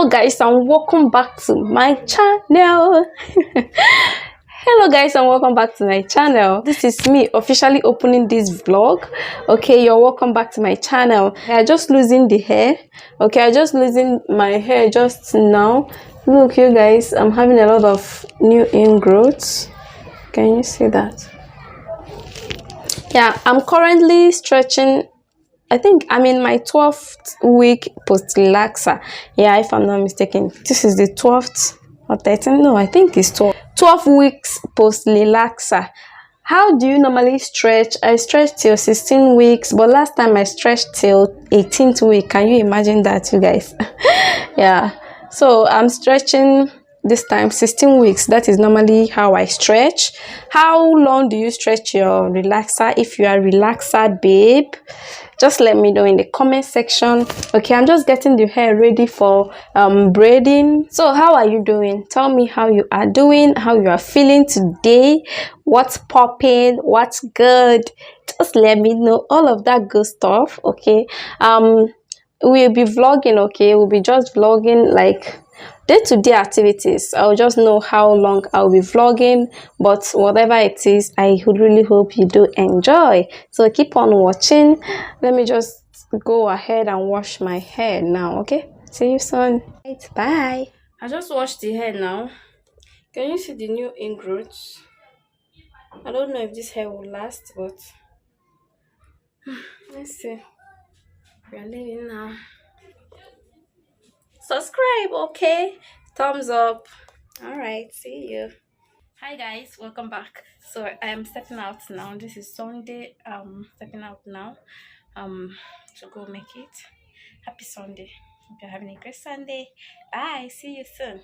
Hello guys and welcome back to my channel. Hello guys and welcome back to my channel. This is me officially opening this vlog. Okay, you're welcome back to my channel. I'm just losing the hair. Okay, I just losing my hair just now. Look you guys, I'm having a lot of new ingrowths. Can you see that? Yeah, I'm currently stretching. I think I'm in my 12th week post relaxer. Yeah, if I'm not mistaken, this is the 12th or 13th. No, I think it's 12 weeks post relaxer. How do you normally stretch? I stretch till 16 weeks, but last time I stretched till 18th week. Can you imagine that, you guys? Yeah, so I'm stretching this time 16 weeks. That is normally how I stretch. How long do you stretch your relaxer? If you are a relaxer babe, just let me know in the comment section. Okay, I'm just getting the hair ready for braiding. So how are you doing? Tell me how you are doing, how you are feeling today, what's popping, what's good. Just let me know all of that good stuff. Okay, we'll be vlogging. Okay, we'll be just vlogging like day-to-day activities. I'll just know how long I'll be vlogging, but whatever it is, I would really hope you do enjoy. So keep on watching. Let me just go ahead and wash my hair now. Okay, see you soon. Bye. I just washed the hair now. Can you see the new ingrowths? I don't know if this hair will last, but let's see. We are leaving now. Subscribe, okay? Thumbs up. All right, see you. Hi guys, welcome back. So I am stepping out now. This is Sunday. Stepping out now to go make it. Happy Sunday. Hope you're having a great Sunday. Bye, see you soon.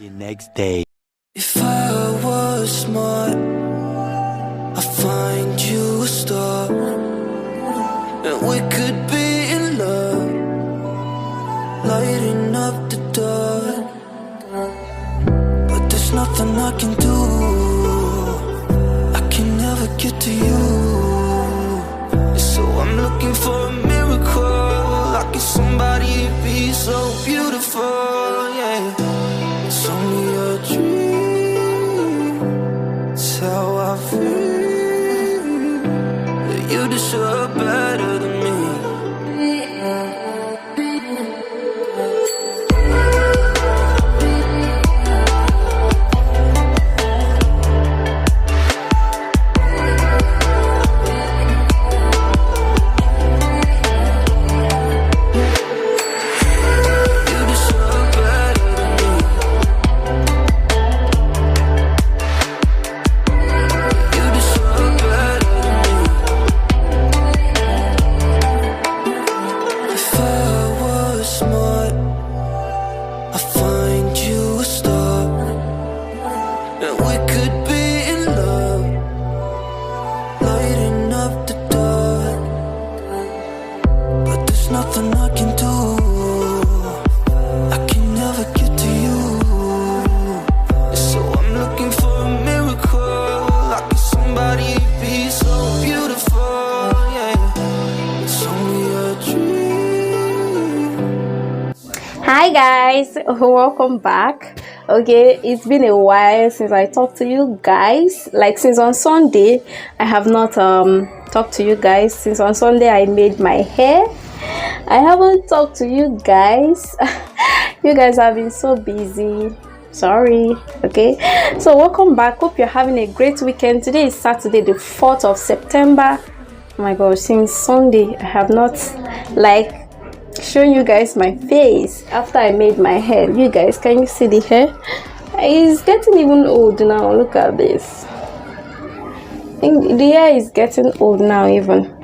The next day. If I was smart, I'd find you a star, and we could be in love, lighting up the dark. But there's nothing I can do. I can never get to you. be so beautiful, yeah. It's only a dream, it's how I feel, that you deserve better than me. Nothing I can do, I can never get to you. So I'm looking for a miracle, like somebody be so beautiful, yeah. It's only a dream. Hi guys, welcome back. Okay, it's been a while since I talked to you guys. Like since on Sunday, I have not talked to you guys. Since on Sunday I made my hair. I haven't talked to you guys. You guys have been so busy. Sorry. Okay, so welcome back. Hope you're having a great weekend. Today is Saturday, the 4th of September. Oh my gosh, since Sunday I have not like showing you guys my face after I made my hair. You guys, can you see the hair? It's getting even old now. Look at this. I think the hair is getting old now even.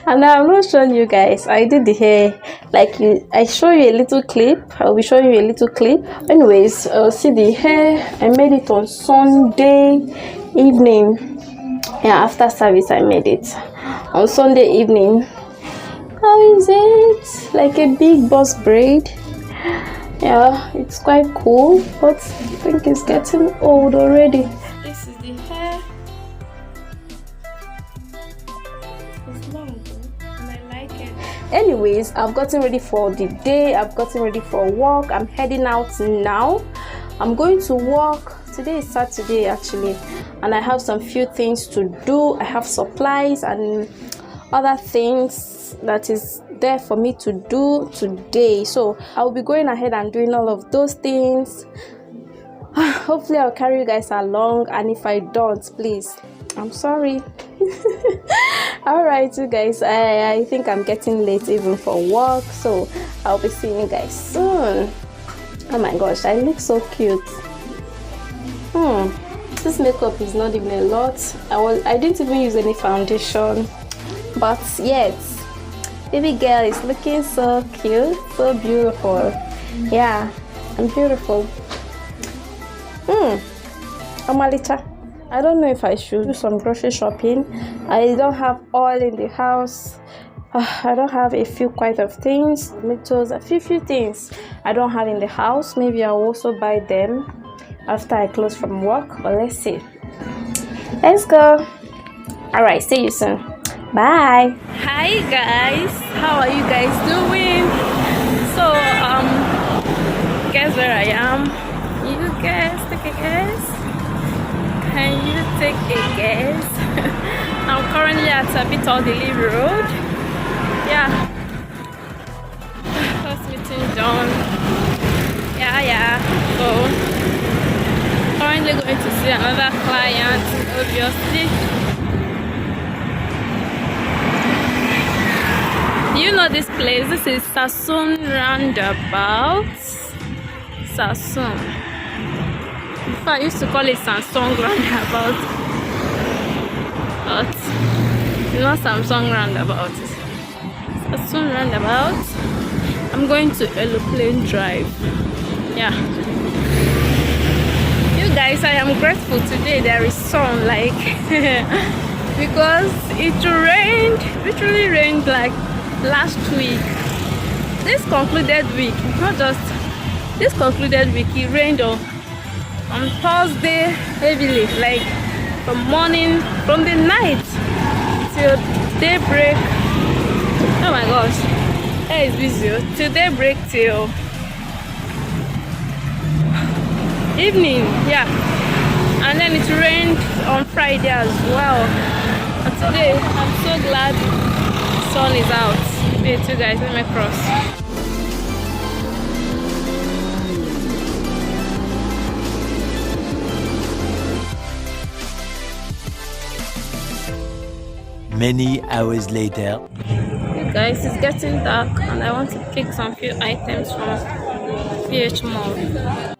And I'm not showing you guys. I did the hair like I show you a little clip. I'll be showing you a little clip. Anyways, see the hair. I made it on Sunday evening. Yeah, after service I made it on Sunday evening. How is it? Like a big boss braid. Yeah, it's quite cool, but I think it's getting old already. This is the hair. It's long and I like it. Anyways, I've gotten ready for the day. I've gotten ready for work. I'm heading out now. I'm going to work. Today is Saturday actually, and I have some few things to do. I have supplies and other things that is there for me to do today, so I'll be going ahead and doing all of those things. Hopefully I'll carry you guys along, and if I don't, please, I'm sorry. All right, you guys, I think I'm getting late even for work, so I'll be seeing you guys soon. Oh my gosh, I look so cute. This makeup is not even a lot. I didn't even use any foundation, but yet baby girl is looking so cute, so beautiful. Yeah, I'm beautiful. Amalita, I don't know if I should do some grocery shopping. I don't have oil in the house. I don't have a few quite of things, tomatoes, a few things I don't have in the house. Maybe I'll also buy them after I close from work, but let's see. Let's go. All right, see you soon. Bye. Hi guys, how are you guys doing? So guess where I am? You guys take a guess. Can you take a guess? I'm currently at Abitodili Road. Yeah, first meeting done. Yeah, so currently going to see another client, obviously. Do you know this place? This is Sassoon Roundabout. Sassoon. Before I used to call it Samsung Roundabout, but it's not Samsung Roundabout. Sassoon Roundabout. I'm going to Aeroplane Drive. Yeah. You guys, I am grateful today there is sun, like because it rained, literally rained like last week. This concluded week, not just this concluded week, it rained on Thursday heavily, like from the night till daybreak. Oh my gosh, Hey, it's busy. Today break till evening, yeah. And then it rained on Friday as well. But today, I'm so glad the sun is out. Wait, you guys, let me cross. Many hours later. You guys, it's getting dark and I want to pick some few items from PH Mall.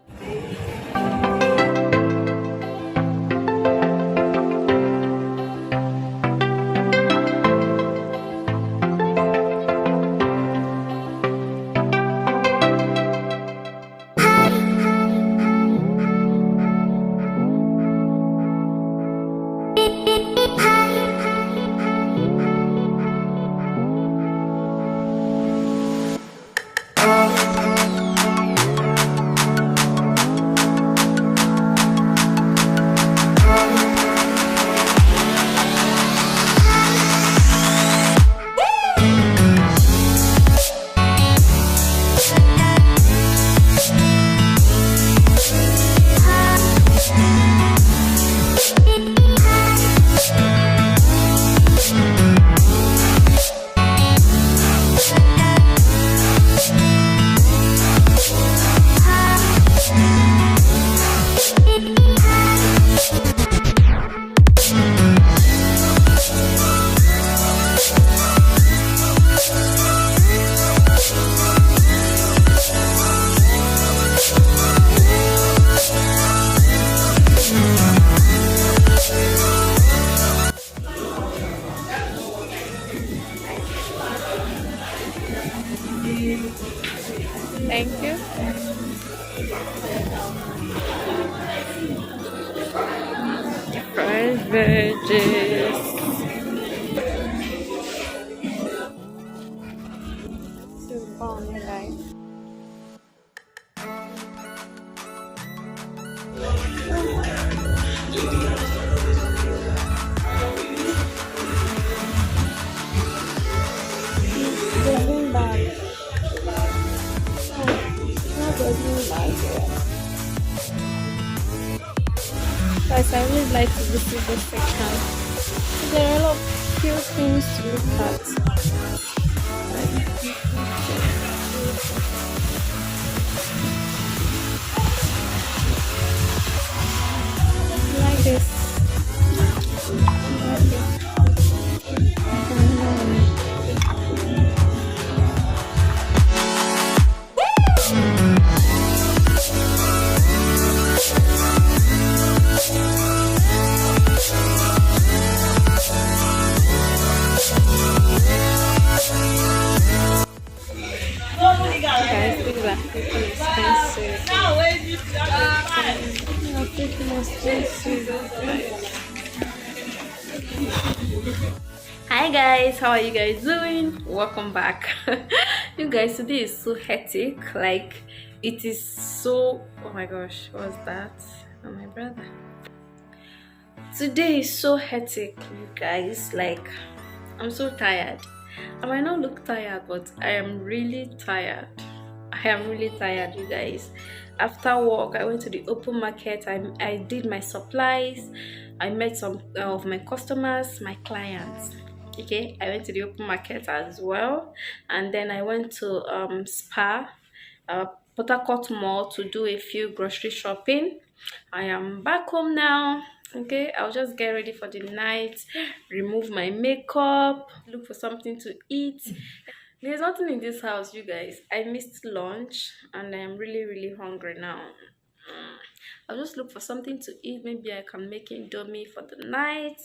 Thank you. Fried veggies. Super nice. Green bag. Not the green bag. Guys, I really like to visit this section. There are a lot of cute things to look at. Like this. Guys, these are freaking expensive. They are freaking expensive. Hi guys, how are you guys doing? Welcome back. You guys, today is so hectic. Like, it is so, oh my gosh, what's that? Oh, my brother. Today is so hectic, you guys. Like, I'm so tired. I might not look tired, but I am really tired. I am really tired, you guys. After work, I went to the open market. I did my supplies. I met some of my customers, my clients. Okay, I went to the open market as well, and then I went to Spa, Port Harcourt Mall to do a few grocery shopping. I am back home now. Okay, I'll just get ready for the night, remove my makeup, look for something to eat. There's nothing in this house, you guys. I missed lunch and I'm really hungry now. I'll just look for something to eat. Maybe I can make indomie for the night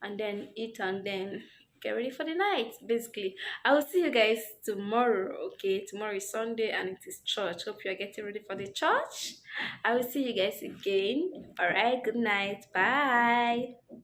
and then eat and then get ready for the night. Basically, I will see you guys tomorrow. Okay, tomorrow is Sunday and it is church. Hope you are getting ready for the church. I will see you guys again. All right, good night. Bye.